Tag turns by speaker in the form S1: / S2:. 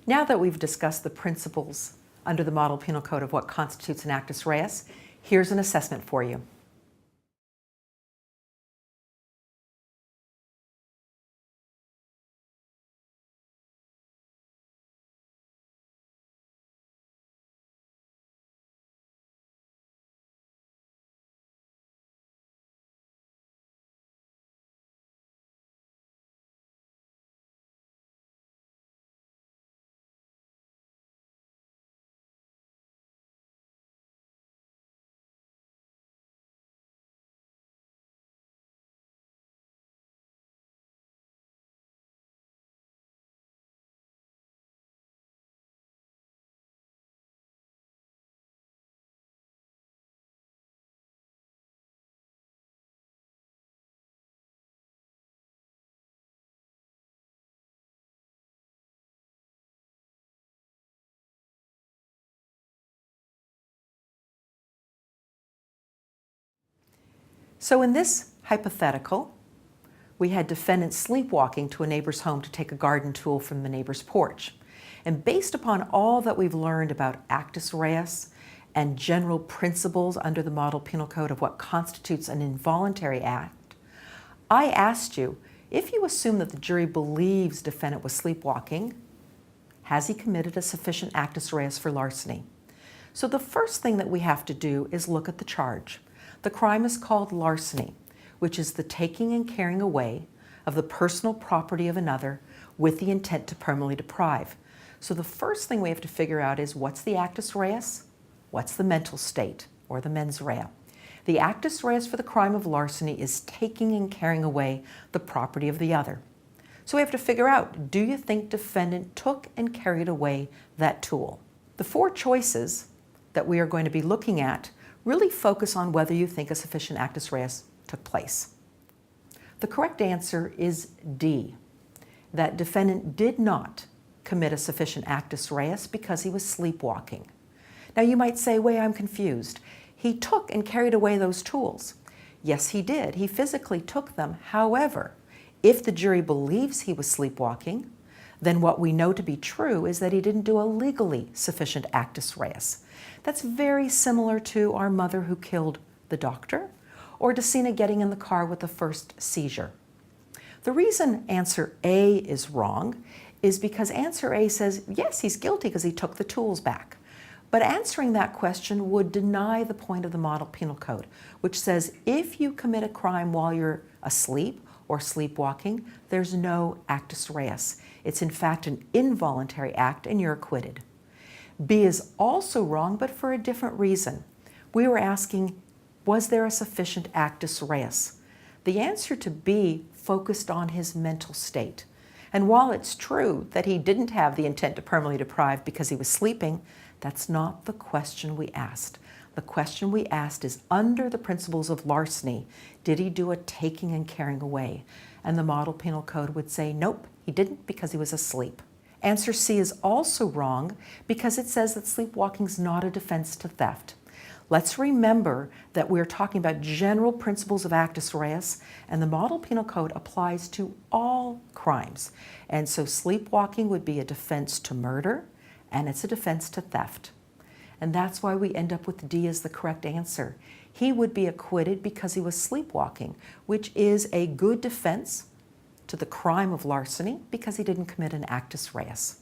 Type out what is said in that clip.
S1: Now that we've discussed the principles under the Model Penal Code of what constitutes an actus reus, here's an assessment for you. So in this hypothetical, we had defendant sleepwalking to a neighbor's home to take a garden tool from the neighbor's porch. And based upon all that we've learned about actus reus and general principles under the Model Penal Code of what constitutes an involuntary act, I asked you, if you assume that the jury believes defendant was sleepwalking, has he committed a sufficient actus reus for larceny? So the first thing that we have to do is look at the charge. The crime is called larceny, which is the taking and carrying away of the personal property of another with the intent to permanently deprive. So the first thing we have to figure out is what's the actus reus? What's the mental state, or the mens rea? The actus reus for the crime of larceny is taking and carrying away the property of the other. So we have to figure out, do you think defendant took and carried away that tool? The four choices that we are going to be looking at really focus on whether you think a sufficient actus reus took place. The correct answer is D, that defendant did not commit a sufficient actus reus because he was sleepwalking. Now you might say, wait, I'm confused. He took and carried away those tools. Yes, he did. He physically took them. However, if the jury believes he was sleepwalking, then what we know to be true is that he didn't do a legally sufficient actus reus. That's very similar to our mother who killed the doctor, or Decina getting in the car with the first seizure. The reason answer A is wrong is because answer A says, yes, he's guilty because he took the tools back. But answering that question would deny the point of the Model Penal Code, which says if you commit a crime while you're asleep or sleepwalking, there's no actus reus. It's in fact an involuntary act and you're acquitted. B is also wrong, but for a different reason. We were asking, was there a sufficient actus reus? The answer to B focused on his mental state. And while it's true that he didn't have the intent to permanently deprive because he was sleeping, that's not the question we asked. The question we asked is, under the principles of larceny, did he do a taking and carrying away? And the Model Penal Code would say, nope, he didn't because he was asleep. Answer C is also wrong because it says that sleepwalking is not a defense to theft. Let's remember that we're talking about general principles of actus reus, and the Model Penal Code applies to all crimes. And so sleepwalking would be a defense to murder, and it's a defense to theft. And that's why we end up with D as the correct answer. He would be acquitted because he was sleepwalking, which is a good defense to the crime of larceny because he didn't commit an actus reus.